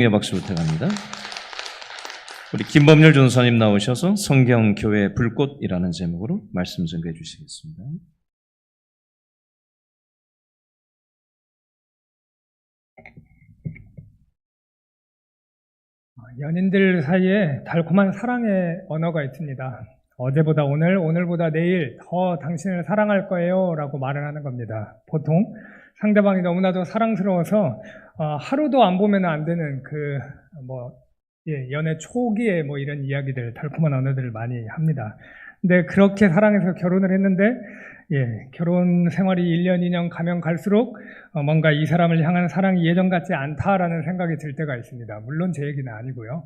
박수 부탁합니다. 우리 김범률 전사님 나오셔서 성경 교회 불꽃이라는 제목으로 말씀 전해 주시겠습니다. 연인들 사이에 달콤한 사랑의 언어가 있습니다. 어제보다 오늘, 오늘보다 내일 더 당신을 사랑할 거예요 라고 말을 하는 겁니다. 보통 상대방이 너무나도 사랑스러워서 하루도 안 보면 안 되는 연애 초기에 이런 이야기들, 달콤한 언어들을 많이 합니다. 근데 그렇게 사랑해서 결혼을 했는데 결혼 생활이 1년, 2년 가면 갈수록 뭔가 이 사람을 향한 사랑이 예전 같지 않다라는 생각이 들 때가 있습니다. 물론 제 얘기는 아니고요.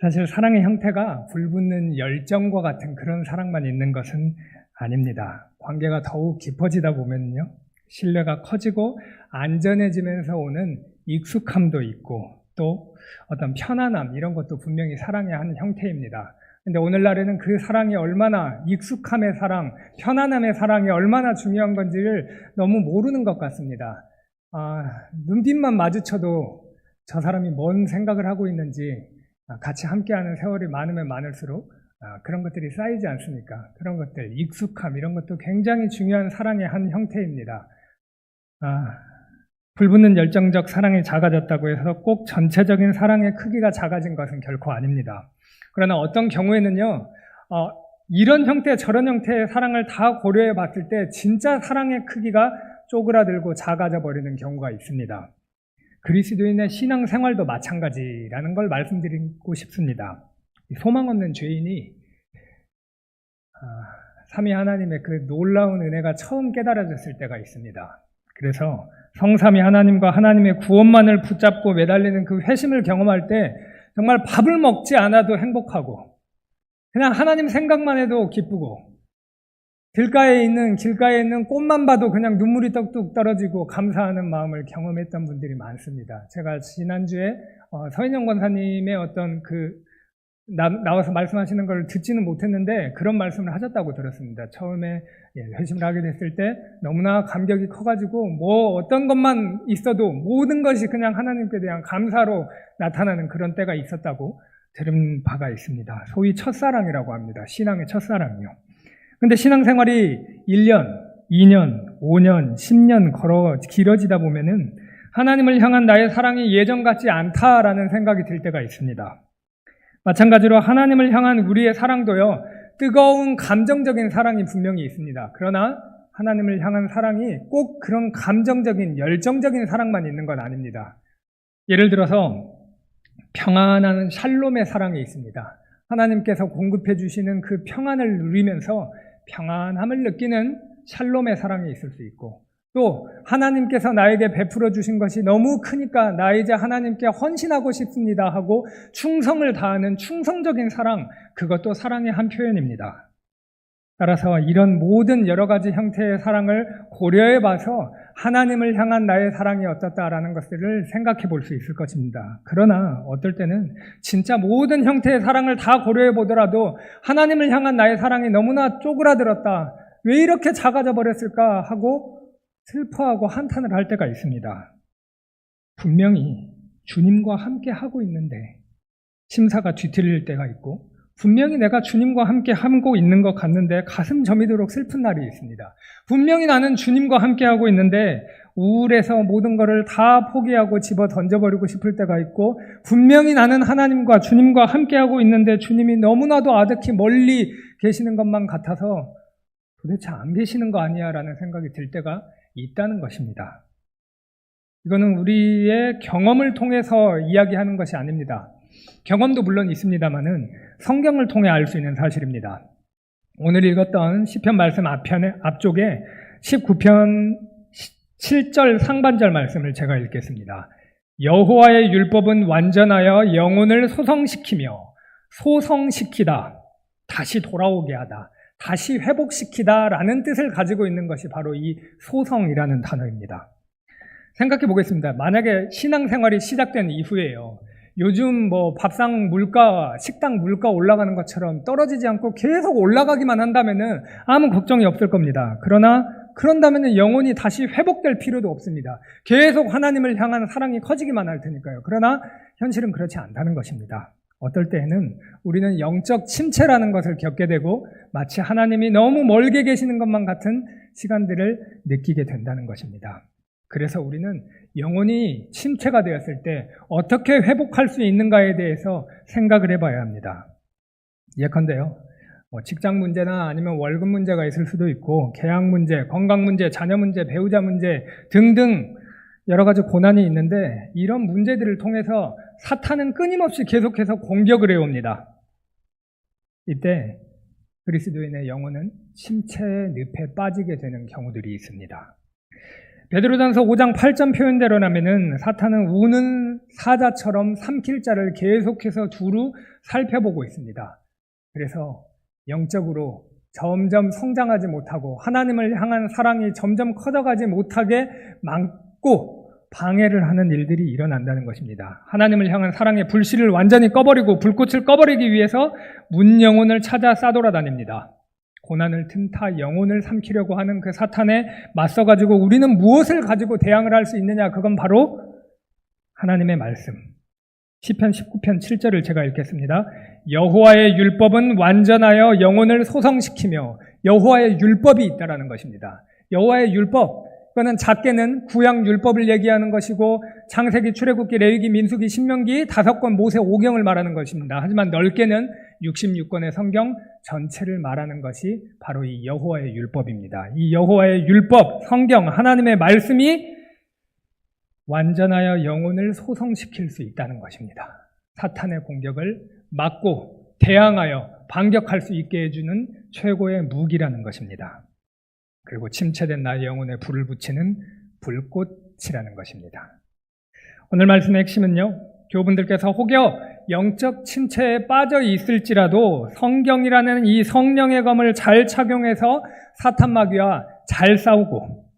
사실 사랑의 형태가 불붙는 열정과 같은 그런 사랑만 있는 것은 아닙니다. 관계가 더욱 깊어지다 보면요, 신뢰가 커지고 안전해지면서 오는 익숙함도 있고 또 어떤 편안함, 이런 것도 분명히 사랑의 한 형태입니다. 근데 오늘날에는 그 사랑이 얼마나, 익숙함의 사랑, 편안함의 사랑이 얼마나 중요한 건지를 너무 모르는 것 같습니다. 눈빛만 마주쳐도 저 사람이 뭔 생각을 하고 있는지, 같이 함께하는 세월이 많으면 많을수록 그런 것들이 쌓이지 않습니까? 그런 것들, 익숙함, 이런 것도 굉장히 중요한 사랑의 한 형태입니다. 불붙는 열정적 사랑이 작아졌다고 해서 꼭 전체적인 사랑의 크기가 작아진 것은 결코 아닙니다. 그러나 어떤 경우에는요, 이런 형태, 저런 형태의 사랑을 다 고려해 봤을 때 진짜 사랑의 크기가 쪼그라들고 작아져 버리는 경우가 있습니다. 그리스도인의 신앙생활도 마찬가지라는 걸 말씀드리고 싶습니다. 소망 없는 죄인이 삼위 하나님의 그 놀라운 은혜가 처음 깨달아졌을 때가 있습니다. 그래서 성삼위 하나님과 하나님의 구원만을 붙잡고 매달리는 그 회심을 경험할 때 정말 밥을 먹지 않아도 행복하고 그냥 하나님 생각만 해도 기쁘고 길가에 있는 꽃만 봐도 그냥 눈물이 떡뚝 떨어지고 감사하는 마음을 경험했던 분들이 많습니다. 제가 지난주에 서인영 권사님의 어떤 나와서 말씀하시는 걸 듣지는 못했는데 그런 말씀을 하셨다고 들었습니다. 처음에 회심을 하게 됐을 때 너무나 감격이 커가지고 어떤 것만 있어도 모든 것이 그냥 하나님께 대한 감사로 나타나는 그런 때가 있었다고 들은 바가 있습니다. 소위 첫사랑이라고 합니다. 신앙의 첫사랑이요. 근데 신앙생활이 1년, 2년, 5년, 10년 길어지다 보면은 하나님을 향한 나의 사랑이 예전 같지 않다라는 생각이 들 때가 있습니다. 마찬가지로 하나님을 향한 우리의 사랑도요, 뜨거운 감정적인 사랑이 분명히 있습니다. 그러나 하나님을 향한 사랑이 꼭 그런 감정적인, 열정적인 사랑만 있는 건 아닙니다. 예를 들어서 평안한 샬롬의 사랑이 있습니다. 하나님께서 공급해 주시는 그 평안을 누리면서 평안함을 느끼는 샬롬의 사랑이 있을 수 있고, 또 하나님께서 나에게 베풀어 주신 것이 너무 크니까 나 이제 하나님께 헌신하고 싶습니다 하고 충성을 다하는 충성적인 사랑, 그것도 사랑의 한 표현입니다. 따라서 이런 모든 여러 가지 형태의 사랑을 고려해 봐서 하나님을 향한 나의 사랑이 어떻다라는 것들을 생각해 볼 수 있을 것입니다. 그러나 어떨 때는 진짜 모든 형태의 사랑을 다 고려해 보더라도 하나님을 향한 나의 사랑이 너무나 쪼그라들었다, 왜 이렇게 작아져 버렸을까 하고 슬퍼하고 한탄을 할 때가 있습니다. 분명히 주님과 함께 하고 있는데 심사가 뒤틀릴 때가 있고, 분명히 내가 주님과 함께 하고 있는 것 같는데 가슴 저미도록 슬픈 날이 있습니다. 분명히 나는 주님과 함께 하고 있는데 우울해서 모든 것을 다 포기하고 집어 던져버리고 싶을 때가 있고, 분명히 나는 하나님과 주님과 함께 하고 있는데 주님이 너무나도 아득히 멀리 계시는 것만 같아서 도대체 안 계시는 거 아니야 라는 생각이 들 때가 있다는 것입니다. 이거는 우리의 경험을 통해서 이야기하는 것이 아닙니다. 경험도 물론 있습니다만은 성경을 통해 알 수 있는 사실입니다. 오늘 읽었던 시편 말씀 앞쪽에 19편 7절 상반절 말씀을 제가 읽겠습니다. 여호와의 율법은 완전하여 영혼을 소성시키다, 다시 돌아오게 하다, 다시 회복시키다 라는 뜻을 가지고 있는 것이 바로 이 소성이라는 단어입니다. 생각해 보겠습니다. 만약에 신앙생활이 시작된 이후에요, 요즘 뭐 밥상 물가, 식당 물가 올라가는 것처럼 떨어지지 않고 계속 올라가기만 한다면은 아무 걱정이 없을 겁니다. 그러나 그런다면은 영혼이 다시 회복될 필요도 없습니다. 계속 하나님을 향한 사랑이 커지기만 할 테니까요. 그러나 현실은 그렇지 않다는 것입니다. 어떨 때에는 우리는 영적 침체라는 것을 겪게 되고 마치 하나님이 너무 멀게 계시는 것만 같은 시간들을 느끼게 된다는 것입니다. 그래서 우리는 영혼이 침체가 되었을 때 어떻게 회복할 수 있는가에 대해서 생각을 해봐야 합니다. 예컨대요, 직장 문제나 아니면 월급 문제가 있을 수도 있고 계약 문제, 건강 문제, 자녀 문제, 배우자 문제 등등 여러 가지 고난이 있는데 이런 문제들을 통해서 사탄은 끊임없이 계속해서 공격을 해옵니다. 이때 그리스도인의 영혼은 침체의 늪에 빠지게 되는 경우들이 있습니다. 베드로전서 5장 8절 표현대로라면은 사탄은 우는 사자처럼 삼킬 자를 계속해서 두루 살펴보고 있습니다. 그래서 영적으로 점점 성장하지 못하고 하나님을 향한 사랑이 점점 커져가지 못하게 막고 방해를 하는 일들이 일어난다는 것입니다. 하나님을 향한 사랑의 불씨를 완전히 꺼버리고 불꽃을 꺼버리기 위해서 문 영혼을 찾아 싸돌아다닙니다. 고난을 틈타 영혼을 삼키려고 하는 그 사탄에 맞서가지고 우리는 무엇을 가지고 대항을 할 수 있느냐? 그건 바로 하나님의 말씀. 시편 19편 7절을 제가 읽겠습니다. 여호와의 율법은 완전하여 영혼을 소성시키며 여호와의 율법이 있다라는 것입니다. 여호와의 율법, 그거는 작게는 구약 율법을 얘기하는 것이고 창세기, 출애굽기, 레위기, 민수기, 신명기 5권 모세 5경을 말하는 것입니다. 하지만 넓게는 66권의 성경 전체를 말하는 것이 바로 이 여호와의 율법입니다. 이 여호와의 율법, 성경, 하나님의 말씀이 완전하여 영혼을 소성시킬 수 있다는 것입니다. 사탄의 공격을 막고 대항하여 반격할 수 있게 해주는 최고의 무기라는 것입니다. 그리고 침체된 나의 영혼에 불을 붙이는 불꽃이라는 것입니다. 오늘 말씀의 핵심은요, 교우분들께서 혹여 영적 침체에 빠져 있을지라도 성경이라는 이 성령의 검을 잘 착용해서 사탄 마귀와 잘 싸우고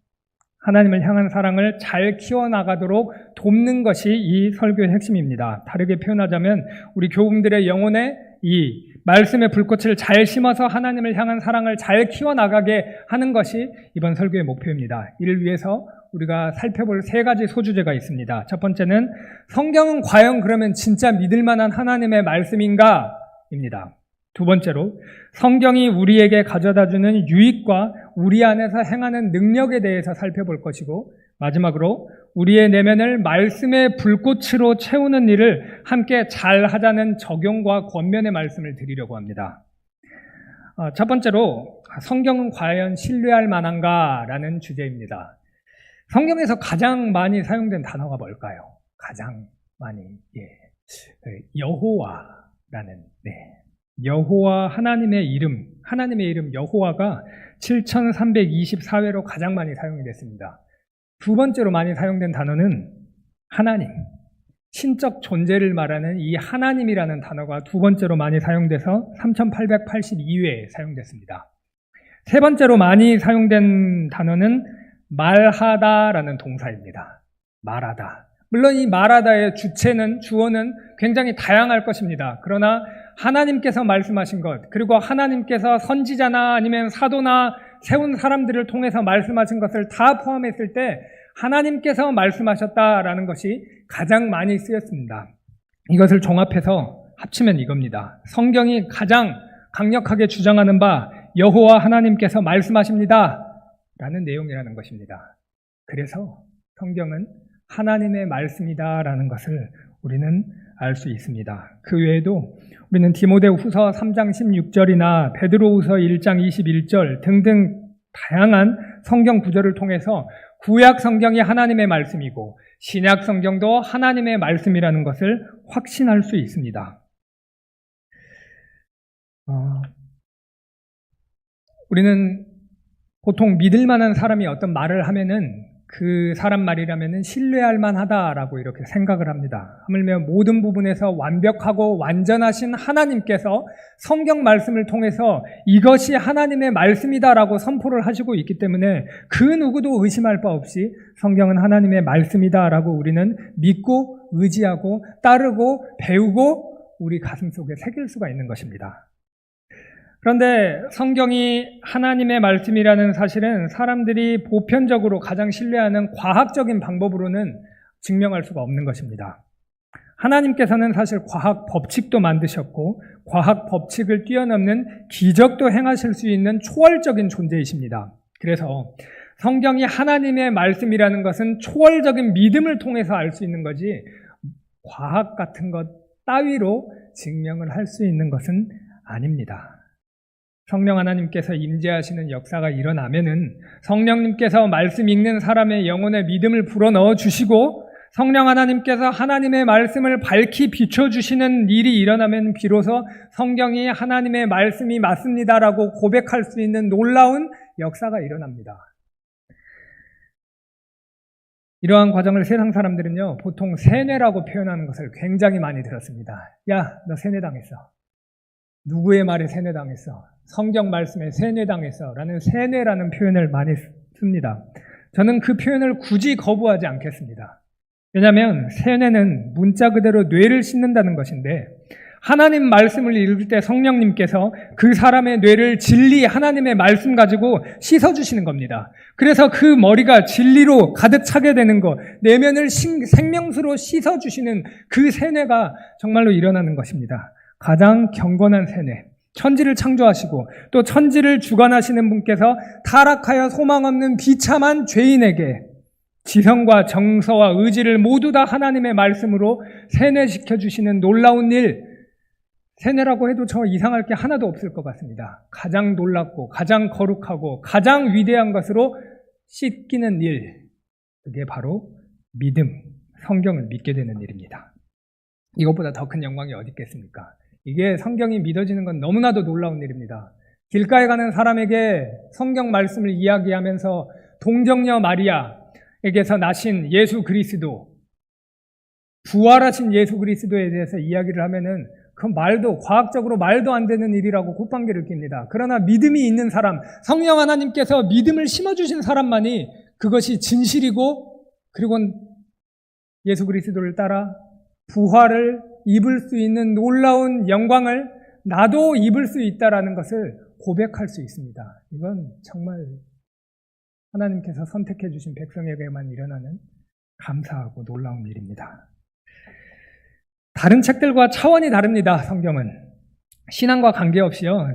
하나님을 향한 사랑을 잘 키워나가도록 돕는 것이 이 설교의 핵심입니다. 다르게 표현하자면 우리 교우분들의 영혼에 이 말씀의 불꽃을 잘 심어서 하나님을 향한 사랑을 잘 키워나가게 하는 것이 이번 설교의 목표입니다. 이를 위해서 우리가 살펴볼 3가지 소주제가 있습니다. 첫 번째는 성경은 과연 그러면 진짜 믿을 만한 하나님의 말씀인가? 입니다. 두 번째로 성경이 우리에게 가져다주는 유익과 우리 안에서 행하는 능력에 대해서 살펴볼 것이고 마지막으로 우리의 내면을 말씀의 불꽃으로 채우는 일을 함께 잘 하자는 적용과 권면의 말씀을 드리려고 합니다. 첫 번째로 성경은 과연 신뢰할 만한가? 라는 주제입니다. 성경에서 가장 많이 사용된 단어가 뭘까요? 가장 많이 여호와라는 여호와 하나님의 이름 여호와가 7324회로 가장 많이 사용이 됐습니다. 두 번째로 많이 사용된 단어는 하나님, 신적 존재를 말하는 이 하나님이라는 단어가 두 번째로 많이 사용돼서 3882회에 사용됐습니다. 세 번째로 많이 사용된 단어는 말하다라는 동사입니다. 말하다. 물론 이 말하다의 주어는 굉장히 다양할 것입니다. 그러나 하나님께서 말씀하신 것, 그리고 하나님께서 선지자나 아니면 사도나 세운 사람들을 통해서 말씀하신 것을 다 포함했을 때 하나님께서 말씀하셨다라는 것이 가장 많이 쓰였습니다. 이것을 종합해서 합치면 이겁니다. 성경이 가장 강력하게 주장하는 바 여호와 하나님께서 말씀하십니다 라는 내용이라는 것입니다. 그래서 성경은 하나님의 말씀이다라는 것을 우리는 알 수 있습니다. 그 외에도 우리는 디모데후서 3장 16절이나 베드로후서 1장 21절 등등 다양한 성경 구절을 통해서 구약 성경이 하나님의 말씀이고 신약 성경도 하나님의 말씀이라는 것을 확신할 수 있습니다. 우리는 보통 믿을 만한 사람이 어떤 말을 하면은 그 사람 말이라면 신뢰할 만하다라고 이렇게 생각을 합니다. 하물며 모든 부분에서 완벽하고 완전하신 하나님께서 성경 말씀을 통해서 이것이 하나님의 말씀이다라고 선포를 하시고 있기 때문에 그 누구도 의심할 바 없이 성경은 하나님의 말씀이다라고 우리는 믿고 의지하고 따르고 배우고 우리 가슴속에 새길 수가 있는 것입니다. 그런데 성경이 하나님의 말씀이라는 사실은 사람들이 보편적으로 가장 신뢰하는 과학적인 방법으로는 증명할 수가 없는 것입니다. 하나님께서는 사실 과학 법칙도 만드셨고 과학 법칙을 뛰어넘는 기적도 행하실 수 있는 초월적인 존재이십니다. 그래서 성경이 하나님의 말씀이라는 것은 초월적인 믿음을 통해서 알 수 있는 거지 과학 같은 것 따위로 증명을 할 수 있는 것은 아닙니다. 성령 하나님께서 임재하시는 역사가 일어나면은 성령님께서 말씀 읽는 사람의 영혼에 믿음을 불어넣어 주시고 성령 하나님께서 하나님의 말씀을 밝히 비춰주시는 일이 일어나면 비로소 성경이 하나님의 말씀이 맞습니다라고 고백할 수 있는 놀라운 역사가 일어납니다. 이러한 과정을 세상 사람들은요, 보통 세뇌라고 표현하는 것을 굉장히 많이 들었습니다. 야, 너 세뇌당했어. 누구의 말에 세뇌당했어? 성경 말씀에 세뇌당했어. 라는 세뇌라는 표현을 많이 씁니다. 저는 그 표현을 굳이 거부하지 않겠습니다. 왜냐하면 세뇌는 문자 그대로 뇌를 씻는다는 것인데 하나님 말씀을 읽을 때 성령님께서 그 사람의 뇌를 진리 하나님의 말씀 가지고 씻어주시는 겁니다. 그래서 그 머리가 진리로 가득 차게 되는 것, 내면을 생명수로 씻어주시는 그 세뇌가 정말로 일어나는 것입니다. 가장 경건한 세뇌, 천지를 창조하시고 또 천지를 주관하시는 분께서 타락하여 소망 없는 비참한 죄인에게 지성과 정서와 의지를 모두 다 하나님의 말씀으로 세뇌시켜 주시는 놀라운 일, 세뇌라고 해도 저 이상할 게 하나도 없을 것 같습니다. 가장 놀랍고 가장 거룩하고 가장 위대한 것으로 씻기는 일, 그게 바로 믿음, 성경을 믿게 되는 일입니다. 이것보다 더 큰 영광이 어디 있겠습니까? 이게 성경이 믿어지는 건 너무나도 놀라운 일입니다. 길가에 가는 사람에게 성경 말씀을 이야기하면서 동정녀 마리아에게서 나신 예수 그리스도, 부활하신 예수 그리스도에 대해서 이야기를 하면은 그 과학적으로 말도 안 되는 일이라고 콧방귀를 낍니다. 그러나 믿음이 있는 사람, 성령 하나님께서 믿음을 심어주신 사람만이 그것이 진실이고 그리고 예수 그리스도를 따라 부활을 입을 수 있는 놀라운 영광을 나도 입을 수 있다라는 것을 고백할 수 있습니다. 이건 정말 하나님께서 선택해 주신 백성에게만 일어나는 감사하고 놀라운 일입니다. 다른 책들과 차원이 다릅니다. 성경은 신앙과 관계없이요,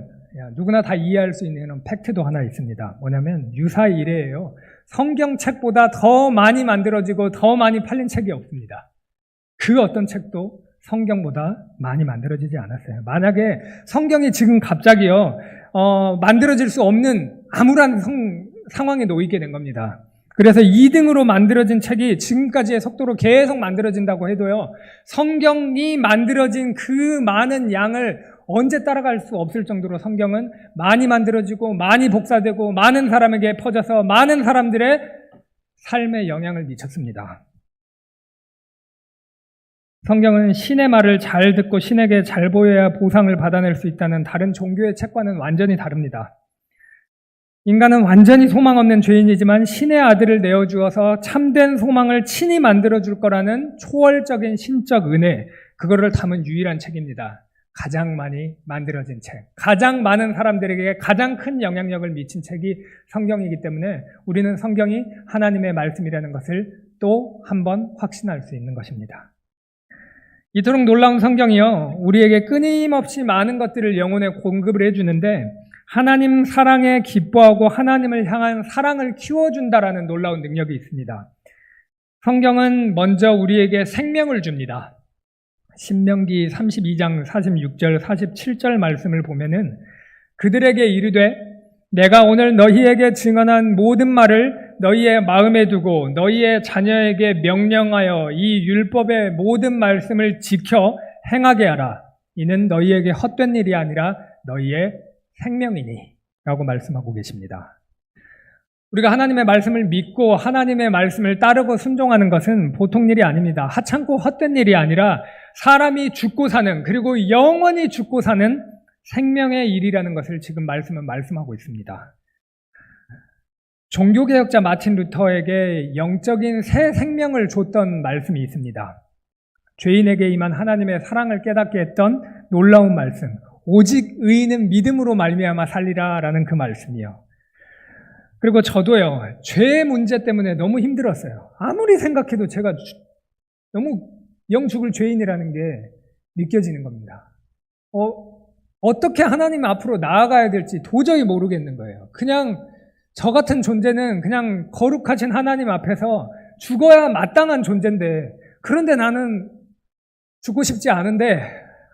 누구나 다 이해할 수 있는 팩트도 하나 있습니다. 뭐냐면 유사이래예요. 성경책보다 더 많이 만들어지고 더 많이 팔린 책이 없습니다. 그 어떤 책도 성경보다 많이 만들어지지 않았어요. 만약에 성경이 지금 갑자기요 만들어질 수 없는 암울한 상황에 놓이게 된 겁니다. 그래서 2등으로 만들어진 책이 지금까지의 속도로 계속 만들어진다고 해도요, 성경이 만들어진 그 많은 양을 언제 따라갈 수 없을 정도로 성경은 많이 만들어지고 많이 복사되고 많은 사람에게 퍼져서 많은 사람들의 삶에 영향을 미쳤습니다. 성경은 신의 말을 잘 듣고 신에게 잘 보여야 보상을 받아낼 수 있다는 다른 종교의 책과는 완전히 다릅니다. 인간은 완전히 소망 없는 죄인이지만 신의 아들을 내어주어서 참된 소망을 친히 만들어줄 거라는 초월적인 신적 은혜, 그거를 담은 유일한 책입니다. 가장 많이 만들어진 책, 가장 많은 사람들에게 가장 큰 영향력을 미친 책이 성경이기 때문에 우리는 성경이 하나님의 말씀이라는 것을 또 한 번 확신할 수 있는 것입니다. 이토록 놀라운 성경이요, 우리에게 끊임없이 많은 것들을 영혼에 공급을 해주는데 하나님 사랑에 기뻐하고 하나님을 향한 사랑을 키워준다라는 놀라운 능력이 있습니다. 성경은 먼저 우리에게 생명을 줍니다. 신명기 32장 46절 47절 말씀을 보면은 그들에게 이르되 내가 오늘 너희에게 증언한 모든 말을 너희의 마음에 두고 너희의 자녀에게 명령하여 이 율법의 모든 말씀을 지켜 행하게 하라. 이는 너희에게 헛된 일이 아니라 너희의 생명이니 라고 말씀하고 계십니다. 우리가 하나님의 말씀을 믿고 하나님의 말씀을 따르고 순종하는 것은 보통 일이 아닙니다. 하찮고 헛된 일이 아니라 사람이 죽고 사는, 그리고 영원히 죽고 사는 생명의 일이라는 것을 지금 말씀은 말씀하고 있습니다. 종교개혁자 마틴 루터에게 영적인 새 생명을 줬던 말씀이 있습니다. 죄인에게 임한 하나님의 사랑을 깨닫게 했던 놀라운 말씀, 오직 의인은 믿음으로 말미암아 살리라 라는 그 말씀이요. 그리고 저도요, 죄의 문제 때문에 너무 힘들었어요. 아무리 생각해도 제가 너무 영 죽을 죄인이라는 게 느껴지는 겁니다. 어떻게 하나님 앞으로 나아가야 될지 도저히 모르겠는 거예요. 그냥 저 같은 존재는 그냥 거룩하신 하나님 앞에서 죽어야 마땅한 존재인데, 그런데 나는 죽고 싶지 않은데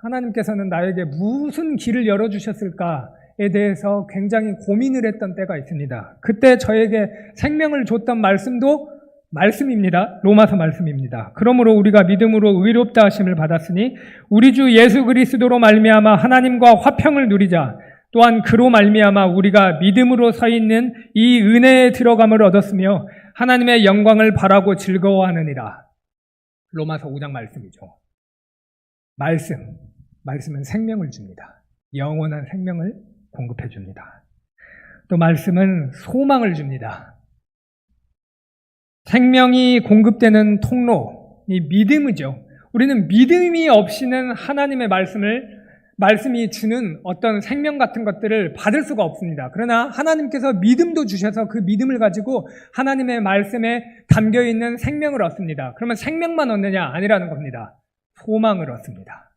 하나님께서는 나에게 무슨 길을 열어주셨을까에 대해서 굉장히 고민을 했던 때가 있습니다. 그때 저에게 생명을 줬던 말씀도 말씀입니다. 로마서 말씀입니다. 그러므로 우리가 믿음으로 의롭다 하심을 받았으니 우리 주 예수 그리스도로 말미암아 하나님과 화평을 누리자. 또한 그로 말미암아 우리가 믿음으로 서 있는 이 은혜에 들어감을 얻었으며 하나님의 영광을 바라고 즐거워하느니라. 로마서 5장 말씀이죠. 말씀은 생명을 줍니다. 영원한 생명을 공급해 줍니다. 또 말씀은 소망을 줍니다. 생명이 공급되는 통로, 이 믿음이죠. 우리는 믿음이 없이는 하나님의 말씀이 주는 어떤 생명 같은 것들을 받을 수가 없습니다. 그러나 하나님께서 믿음도 주셔서 그 믿음을 가지고 하나님의 말씀에 담겨있는 생명을 얻습니다. 그러면 생명만 얻느냐? 아니라는 겁니다. 소망을 얻습니다.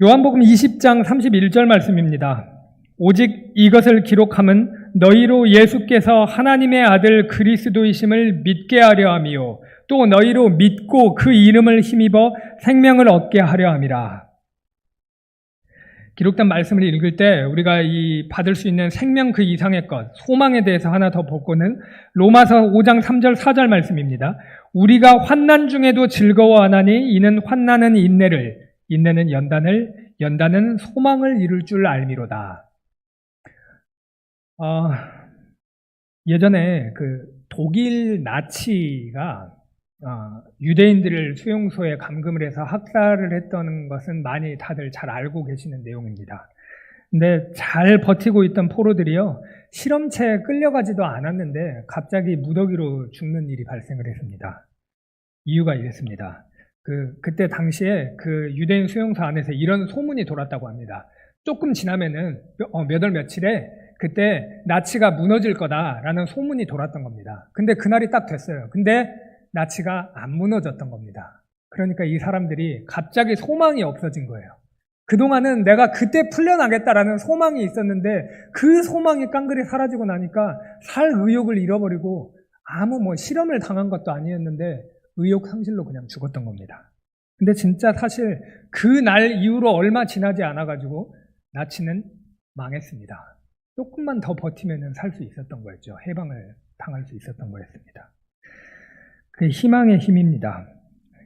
요한복음 20장 31절 말씀입니다. 오직 이것을 기록함은 너희로 예수께서 하나님의 아들 그리스도이심을 믿게 하려 함이요 또 너희로 믿고 그 이름을 힘입어 생명을 얻게 하려 함이라. 기록된 말씀을 읽을 때 우리가 이 받을 수 있는 생명 그 이상의 것, 소망에 대해서 하나 더 보고는 로마서 5장 3절 4절 말씀입니다. 우리가 환난 중에도 즐거워하나니 이는 환난은 인내를, 인내는 연단을, 연단은 소망을 이룰 줄 알미로다. 예전에 그 독일 나치가 유대인들을 수용소에 감금을 해서 학살을 했던 것은 많이 다들 잘 알고 계시는 내용입니다. 근데 잘 버티고 있던 포로들이요, 실험체에 끌려가지도 않았는데 갑자기 무더기로 죽는 일이 발생을 했습니다. 이유가 이랬습니다. 그때 당시에 그 유대인 수용소 안에서 이런 소문이 돌았다고 합니다. 조금 지나면은 몇 월 며칠에 그때 나치가 무너질 거다라는 소문이 돌았던 겁니다. 근데 그날이 딱 됐어요. 근데 나치가 안 무너졌던 겁니다. 그러니까 이 사람들이 갑자기 소망이 없어진 거예요. 그동안은 내가 그때 풀려나겠다라는 소망이 있었는데 그 소망이 깡그리 사라지고 나니까 살 의욕을 잃어버리고 아무 실험을 당한 것도 아니었는데 의욕 상실로 그냥 죽었던 겁니다. 근데 진짜 사실 그 날 이후로 얼마 지나지 않아가지고 나치는 망했습니다. 조금만 더 버티면 살 수 있었던 거였죠. 해방을 당할 수 있었던 거였습니다. 그 희망의 힘입니다.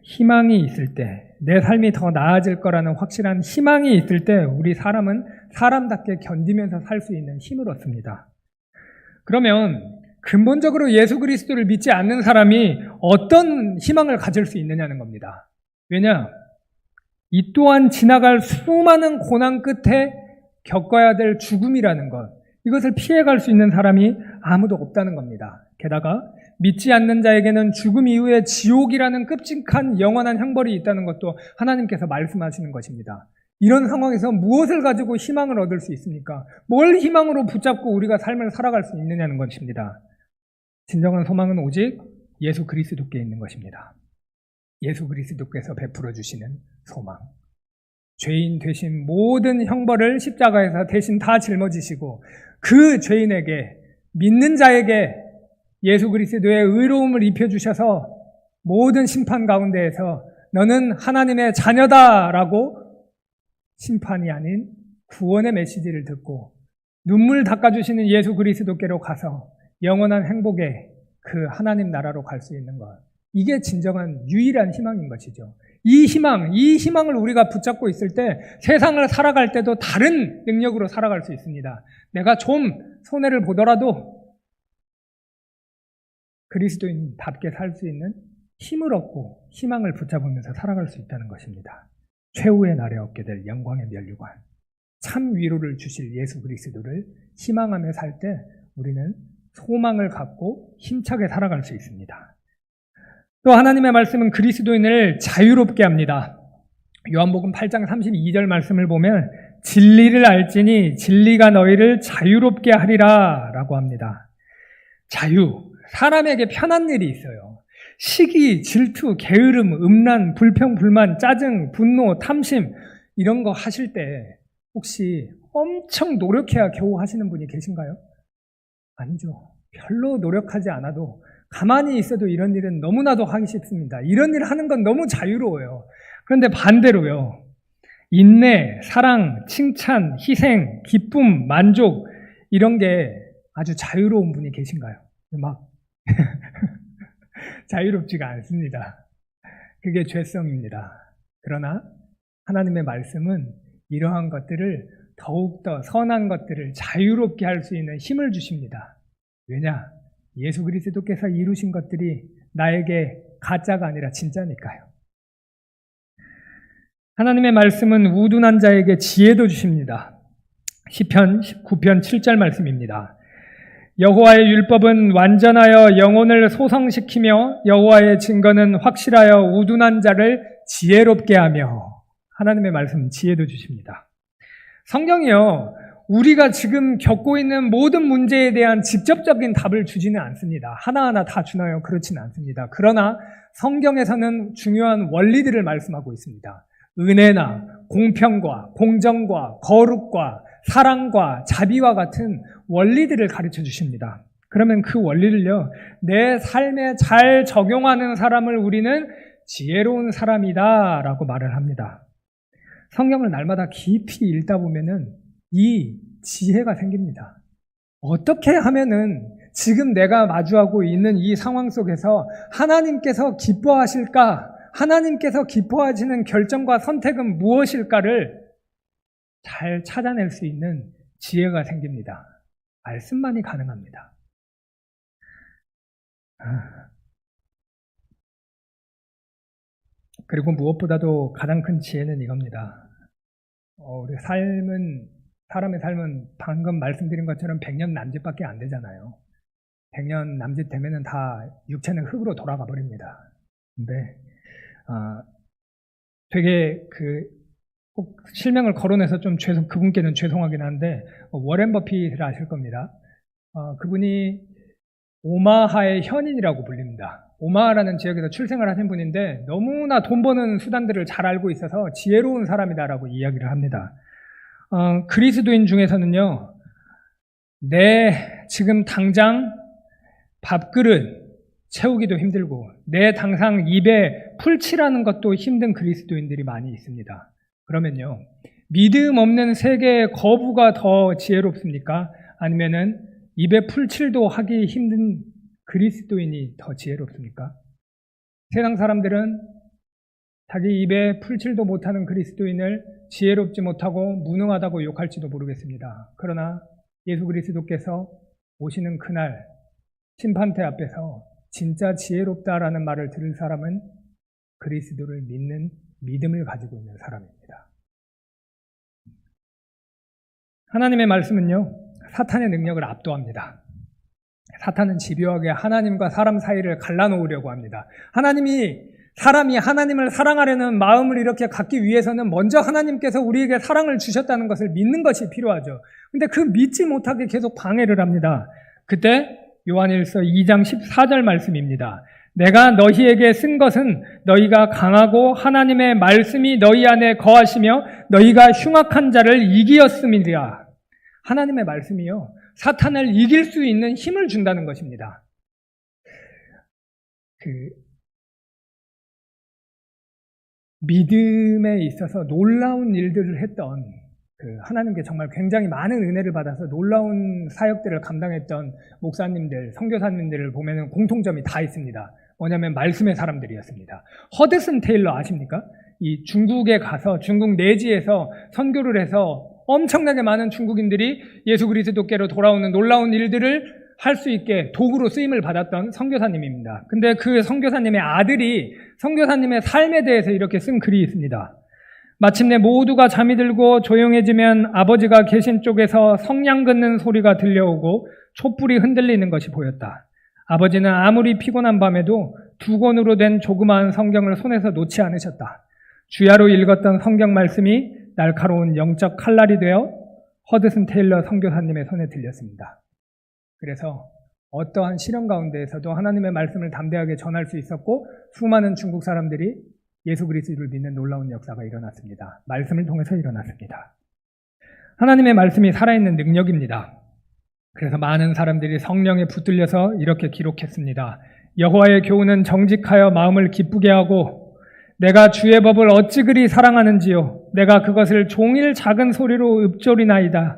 희망이 있을 때, 내 삶이 더 나아질 거라는 확실한 희망이 있을 때 우리 사람은 사람답게 견디면서 살 수 있는 힘을 얻습니다. 그러면 근본적으로 예수 그리스도를 믿지 않는 사람이 어떤 희망을 가질 수 있느냐는 겁니다. 왜냐? 이 또한 지나갈 수많은 고난 끝에 겪어야 될 죽음이라는 것, 이것을 피해갈 수 있는 사람이 아무도 없다는 겁니다. 게다가 믿지 않는 자에게는 죽음 이후에 지옥이라는 끔찍한 영원한 형벌이 있다는 것도 하나님께서 말씀하시는 것입니다. 이런 상황에서 무엇을 가지고 희망을 얻을 수 있습니까? 뭘 희망으로 붙잡고 우리가 삶을 살아갈 수 있느냐는 것입니다. 진정한 소망은 오직 예수 그리스도께 있는 것입니다. 예수 그리스도께서 베풀어 주시는 소망. 죄인 되신 모든 형벌을 십자가에서 대신 다 짊어지시고 그 죄인에게, 믿는 자에게 예수 그리스도의 의로움을 입혀주셔서 모든 심판 가운데에서 너는 하나님의 자녀다라고 심판이 아닌 구원의 메시지를 듣고 눈물 닦아주시는 예수 그리스도께로 가서 영원한 행복의 그 하나님 나라로 갈 수 있는 것, 이게 진정한 유일한 희망인 것이죠. 이 희망을 우리가 붙잡고 있을 때 세상을 살아갈 때도 다른 능력으로 살아갈 수 있습니다. 내가 좀 손해를 보더라도 그리스도인답게 살 수 있는 힘을 얻고 희망을 붙잡으면서 살아갈 수 있다는 것입니다. 최후의 날에 얻게 될 영광의 면류관, 참 위로를 주실 예수 그리스도를 희망하며 살 때 우리는 소망을 갖고 힘차게 살아갈 수 있습니다. 또 하나님의 말씀은 그리스도인을 자유롭게 합니다. 요한복음 8장 32절 말씀을 보면 진리를 알지니 진리가 너희를 자유롭게 하리라 라고 합니다. 자유, 사람에게 편한 일이 있어요. 시기, 질투, 게으름, 음란, 불평, 불만, 짜증, 분노, 탐심 이런 거 하실 때 혹시 엄청 노력해야 겨우 하시는 분이 계신가요? 아니죠. 별로 노력하지 않아도 가만히 있어도 이런 일은 너무나도 하기 쉽습니다. 이런 일 하는 건 너무 자유로워요. 그런데 반대로요. 인내, 사랑, 칭찬, 희생, 기쁨, 만족 이런 게 아주 자유로운 분이 계신가요? 막 자유롭지가 않습니다. 그게 죄성입니다. 그러나 하나님의 말씀은 이러한 것들을 더욱더 선한 것들을 자유롭게 할 수 있는 힘을 주십니다. 왜냐? 예수 그리스도께서 이루신 것들이 나에게 가짜가 아니라 진짜니까요. 하나님의 말씀은 우둔한 자에게 지혜도 주십니다. 시편 19편 7절 말씀입니다. 여호와의 율법은 완전하여 영혼을 소성시키며 여호와의 증거는 확실하여 우둔한 자를 지혜롭게 하며. 하나님의 말씀 지혜도 주십니다. 성경이요, 우리가 지금 겪고 있는 모든 문제에 대한 직접적인 답을 주지는 않습니다. 하나하나 다 주나요? 그렇지는 않습니다. 그러나 성경에서는 중요한 원리들을 말씀하고 있습니다. 은혜나 공평과 공정과 거룩과 사랑과 자비와 같은 원리들을 가르쳐 주십니다. 그러면 그 원리를요, 내 삶에 잘 적용하는 사람을 우리는 지혜로운 사람이다 라고 말을 합니다. 성경을 날마다 깊이 읽다 보면은 이 지혜가 생깁니다. 어떻게 하면은 지금 내가 마주하고 있는 이 상황 속에서 하나님께서 기뻐하실까? 하나님께서 기뻐하시는 결정과 선택은 무엇일까를 잘 찾아낼 수 있는 지혜가 생깁니다. 말씀만이 가능합니다. 그리고 무엇보다도 가장 큰 지혜는 이겁니다. 우리 사람의 삶은 방금 말씀드린 것처럼 100년 남짓밖에 안 되잖아요. 100년 남짓 되면은 다 육체는 흙으로 돌아가 버립니다. 근데 되게 꼭 실명을 거론해서 좀 그분께는 죄송하긴 한데 워렌 버핏을 아실 겁니다. 그분이 오마하의 현인이라고 불립니다. 오마하라는 지역에서 출생을 하신 분인데 너무나 돈 버는 수단들을 잘 알고 있어서 지혜로운 사람이다라고 이야기를 합니다. 그리스도인 중에서는요, 지금 당장 밥그릇 채우기도 힘들고 내 당장 입에 풀칠하는 것도 힘든 그리스도인들이 많이 있습니다. 그러면요, 믿음 없는 세계의 거부가 더 지혜롭습니까? 아니면은 입에 풀칠도 하기 힘든 그리스도인이 더 지혜롭습니까? 세상 사람들은 자기 입에 풀칠도 못하는 그리스도인을 지혜롭지 못하고 무능하다고 욕할지도 모르겠습니다. 그러나 예수 그리스도께서 오시는 그날 심판대 앞에서 진짜 지혜롭다라는 말을 들을 사람은 그리스도를 믿는 믿음을 가지고 있는 사람입니다. 하나님의 말씀은요, 사탄의 능력을 압도합니다. 사탄은 집요하게 하나님과 사람 사이를 갈라놓으려고 합니다. 사람이 하나님을 사랑하려는 마음을 이렇게 갖기 위해서는 먼저 하나님께서 우리에게 사랑을 주셨다는 것을 믿는 것이 필요하죠. 근데 그 믿지 못하게 계속 방해를 합니다. 그때 요한일서 2장 14절 말씀입니다. 내가 너희에게 쓴 것은 너희가 강하고 하나님의 말씀이 너희 안에 거하시며 너희가 흉악한 자를 이기었음이라. 하나님의 말씀이요, 사탄을 이길 수 있는 힘을 준다는 것입니다. 믿음에 있어서 놀라운 일들을 했던 하나님께 정말 굉장히 많은 은혜를 받아서 놀라운 사역들을 감당했던 목사님들, 선교사님들을 보면 공통점이 다 있습니다. 뭐냐면 말씀의 사람들이었습니다. 허드슨 테일러 아십니까? 이 중국에 가서 중국 내지에서 선교를 해서 엄청나게 많은 중국인들이 예수 그리스도께로 돌아오는 놀라운 일들을 할 수 있게 도구로 쓰임을 받았던 선교사님입니다. 근데 그 선교사님의 아들이 선교사님의 삶에 대해서 이렇게 쓴 글이 있습니다. 마침내 모두가 잠이 들고 조용해지면 아버지가 계신 쪽에서 성냥 긋는 소리가 들려오고 촛불이 흔들리는 것이 보였다. 아버지는 아무리 피곤한 밤에도 2권으로 된 조그마한 성경을 손에서 놓지 않으셨다. 주야로 읽었던 성경 말씀이 날카로운 영적 칼날이 되어 허드슨 테일러 선교사님의 손에 들렸습니다. 그래서 어떠한 시련 가운데에서도 하나님의 말씀을 담대하게 전할 수 있었고 수많은 중국 사람들이 예수 그리스도를 믿는 놀라운 역사가 일어났습니다. 말씀을 통해서 일어났습니다. 하나님의 말씀이 살아있는 능력입니다. 그래서 많은 사람들이 성령에 붙들려서 이렇게 기록했습니다. 여호와의 교훈은 정직하여 마음을 기쁘게 하고 내가 주의 법을 어찌 그리 사랑하는지요. 내가 그것을 종일 작은 소리로 읊조리나이다.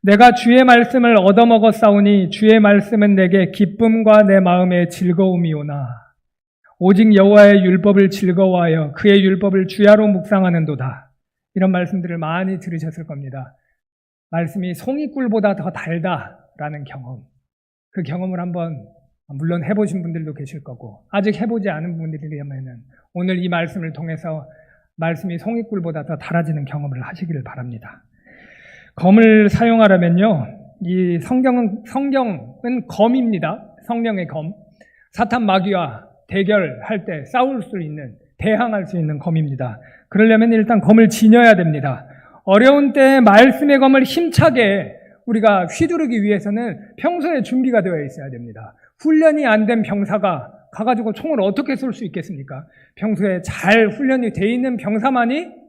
내가 주의 말씀을 얻어먹었사오니 주의 말씀은 내게 기쁨과 내 마음의 즐거움이오나 오직 여호와의 율법을 즐거워하여 그의 율법을 주야로 묵상하는도다. 이런 말씀들을 많이 들으셨을 겁니다. 말씀이 송이꿀보다 더 달다라는 경험. 그 경험을 한번 물론 해보신 분들도 계실 거고 아직 해보지 않은 분들이라면 오늘 이 말씀을 통해서 말씀이 송이꿀보다 더 달아지는 경험을 하시기를 바랍니다. 검을 사용하려면요, 이 성경은 검입니다. 성령의 검. 사탄 마귀와 대결할 때 싸울 수 있는, 대항할 수 있는 검입니다. 그러려면 일단 검을 지녀야 됩니다. 어려운 때에 말씀의 검을 힘차게 우리가 휘두르기 위해서는 평소에 준비가 되어 있어야 됩니다. 훈련이 안 된 병사가 가가지고 총을 어떻게 쏠 수 있겠습니까? 평소에 잘 훈련이 돼 있는 병사만이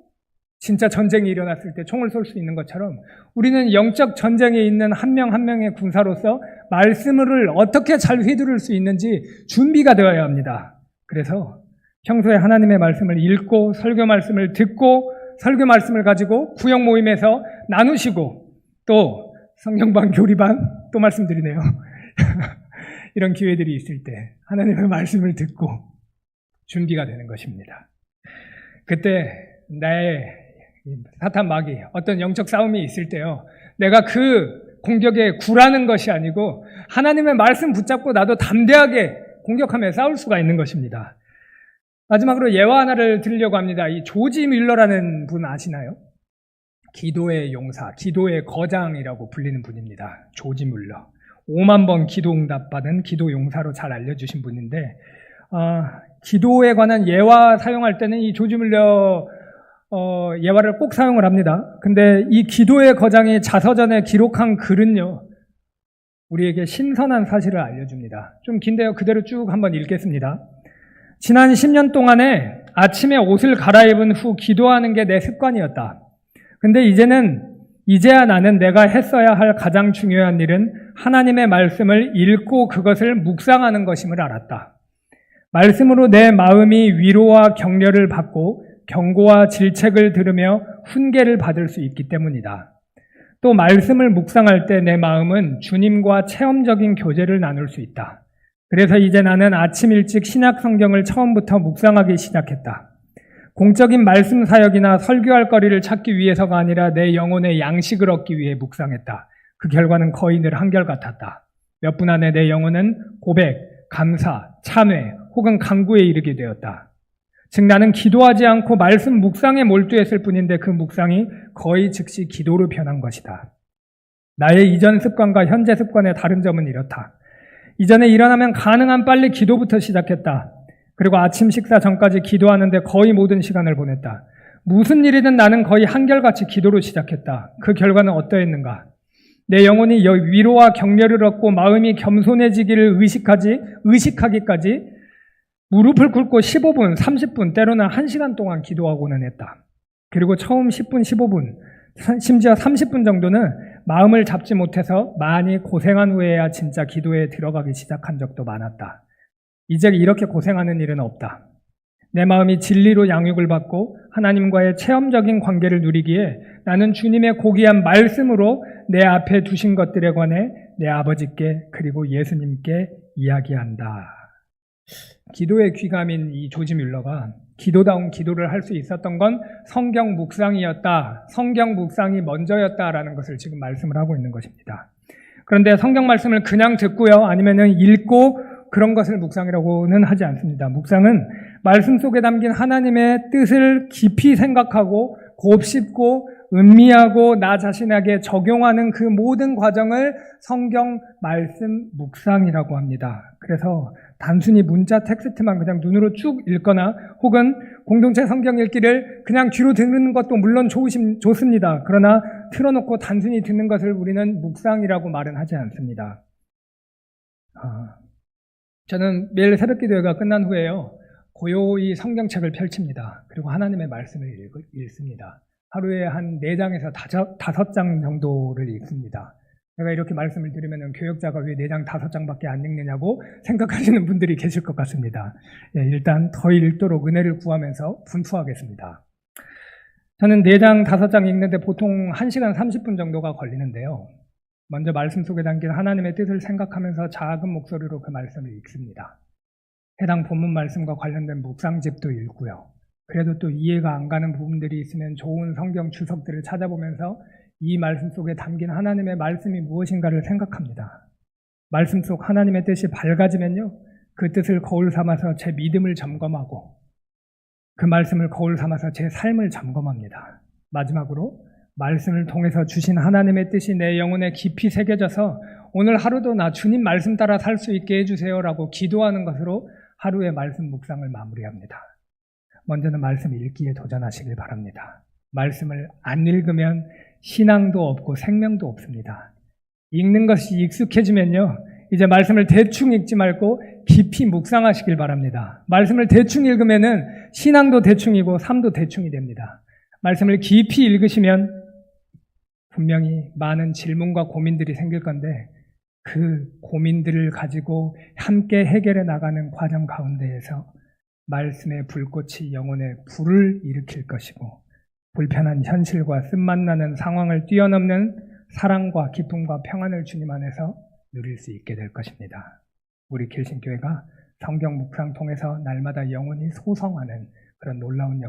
진짜 전쟁이 일어났을 때 총을 쏠 수 있는 것처럼 우리는 영적 전쟁에 있는 한 명 한 명의 군사로서 말씀을 어떻게 잘 휘두를 수 있는지 준비가 되어야 합니다. 그래서 평소에 하나님의 말씀을 읽고 설교 말씀을 듣고 설교 말씀을 가지고 구역 모임에서 나누시고 또 성경반 교리반 또 말씀드리네요. 이런 기회들이 있을 때 하나님의 말씀을 듣고 준비가 되는 것입니다. 그때 나의 사탄 마귀 어떤 영적 싸움이 있을 때요, 내가 그 공격에 굴하는 것이 아니고 하나님의 말씀 붙잡고 나도 담대하게 공격하며 싸울 수가 있는 것입니다. 마지막으로 예화 하나를 드리려고 합니다. 이 조지 뮬러라는 분 아시나요? 기도의 용사, 기도의 거장이라고 불리는 분입니다. 조지 뮬러. 5만 번 기도 응답받은 기도 용사로 잘 알려주신 분인데 기도에 관한 예화 사용할 때는 이 조지 뮬러 예화를 꼭 사용을 합니다. 근데 이 기도의 거장이 자서전에 기록한 글은요, 우리에게 신선한 사실을 알려줍니다. 좀 긴데요, 그대로 쭉 한번 읽겠습니다. 지난 10년 동안에 아침에 옷을 갈아입은 후 기도하는 게 내 습관이었다. 근데 이제야 나는 내가 했어야 할 가장 중요한 일은 하나님의 말씀을 읽고 그것을 묵상하는 것임을 알았다. 말씀으로 내 마음이 위로와 격려를 받고 경고와 질책을 들으며 훈계를 받을 수 있기 때문이다. 또 말씀을 묵상할 때 내 마음은 주님과 체험적인 교제를 나눌 수 있다. 그래서 이제 나는 아침 일찍 신약 성경을 처음부터 묵상하기 시작했다. 공적인 말씀 사역이나 설교할 거리를 찾기 위해서가 아니라 내 영혼의 양식을 얻기 위해 묵상했다. 그 결과는 거의 늘 한결같았다. 몇 분 안에 내 영혼은 고백, 감사, 참회 혹은 간구에 이르게 되었다. 즉 나는 기도하지 않고 말씀 묵상에 몰두했을 뿐인데 그 묵상이 거의 즉시 기도로 변한 것이다. 나의 이전 습관과 현재 습관의 다른 점은 이렇다. 이전에 일어나면 가능한 빨리 기도부터 시작했다. 그리고 아침 식사 전까지 기도하는데 거의 모든 시간을 보냈다. 무슨 일이든 나는 거의 한결같이 기도로 시작했다. 그 결과는 어떠했는가? 내 영혼이 위로와 격려를 얻고 마음이 겸손해지기를 의식하기까지 무릎을 꿇고 15분, 30분, 때로는 1시간 동안 기도하고는 했다. 그리고 처음 10분, 15분, 심지어 30분 정도는 마음을 잡지 못해서 많이 고생한 후에야 진짜 기도에 들어가기 시작한 적도 많았다. 이제 이렇게 고생하는 일은 없다. 내 마음이 진리로 양육을 받고 하나님과의 체험적인 관계를 누리기에 나는 주님의 고귀한 말씀으로 내 앞에 두신 것들에 관해 내 아버지께 그리고 예수님께 이야기한다. 기도의 귀감인 이 조지 뮬러가 기도다운 기도를 할 수 있었던 건 성경 묵상이었다. 성경 묵상이 먼저였다라는 것을 지금 말씀을 하고 있는 것입니다. 그런데 성경 말씀을 그냥 듣고요. 아니면은 읽고 그런 것을 묵상이라고는 하지 않습니다. 묵상은 말씀 속에 담긴 하나님의 뜻을 깊이 생각하고 곱씹고 음미하고 나 자신에게 적용하는 그 모든 과정을 성경 말씀 묵상이라고 합니다. 그래서 단순히 문자 텍스트만 그냥 눈으로 쭉 읽거나 혹은 공동체 성경 읽기를 그냥 귀로 듣는 것도 물론 좋습니다. 그러나 틀어놓고 단순히 듣는 것을 우리는 묵상이라고 말은 하지 않습니다. 저는 매일 새벽 기도회가 끝난 후에요. 고요히 성경책을 펼칩니다. 그리고 하나님의 말씀을 읽습니다. 하루에 한 4장에서 5장 정도를 읽습니다. 제가 이렇게 말씀을 드리면 교역자가 왜 4장, 5장밖에 안 읽느냐고 생각하시는 분들이 계실 것 같습니다. 일단 더 읽도록 은혜를 구하면서 분투하겠습니다. 저는 4장, 5장 읽는데 보통 1시간 30분 정도가 걸리는데요. 먼저 말씀 속에 담긴 하나님의 뜻을 생각하면서 작은 목소리로 그 말씀을 읽습니다. 해당 본문 말씀과 관련된 묵상집도 읽고요. 그래도 또 이해가 안 가는 부분들이 있으면 좋은 성경 주석들을 찾아보면서 이 말씀 속에 담긴 하나님의 말씀이 무엇인가를 생각합니다. 말씀 속 하나님의 뜻이 밝아지면요, 그 뜻을 거울 삼아서 제 믿음을 점검하고 그 말씀을 거울 삼아서 제 삶을 점검합니다. 마지막으로 말씀을 통해서 주신 하나님의 뜻이 내 영혼에 깊이 새겨져서 오늘 하루도 나 주님 말씀 따라 살 수 있게 해주세요라고 기도하는 것으로 하루의 말씀 묵상을 마무리합니다. 먼저는 말씀 읽기에 도전하시길 바랍니다. 말씀을 안 읽으면 신앙도 없고 생명도 없습니다. 읽는 것이 익숙해지면요, 이제 말씀을 대충 읽지 말고 깊이 묵상하시길 바랍니다. 말씀을 대충 읽으면은 신앙도 대충이고 삶도 대충이 됩니다. 말씀을 깊이 읽으시면 분명히 많은 질문과 고민들이 생길 건데 그 고민들을 가지고 함께 해결해 나가는 과정 가운데에서 말씀의 불꽃이 영혼에 불을 일으킬 것이고 불편한 현실과 쓴맛나는 상황을 뛰어넘는 사랑과 기쁨과 평안을 주님 안에서 누릴 수 있게 될 것입니다. 우리 길신교회가 성경 묵상 통해서 날마다 영혼이 소성하는 그런 놀라운 역사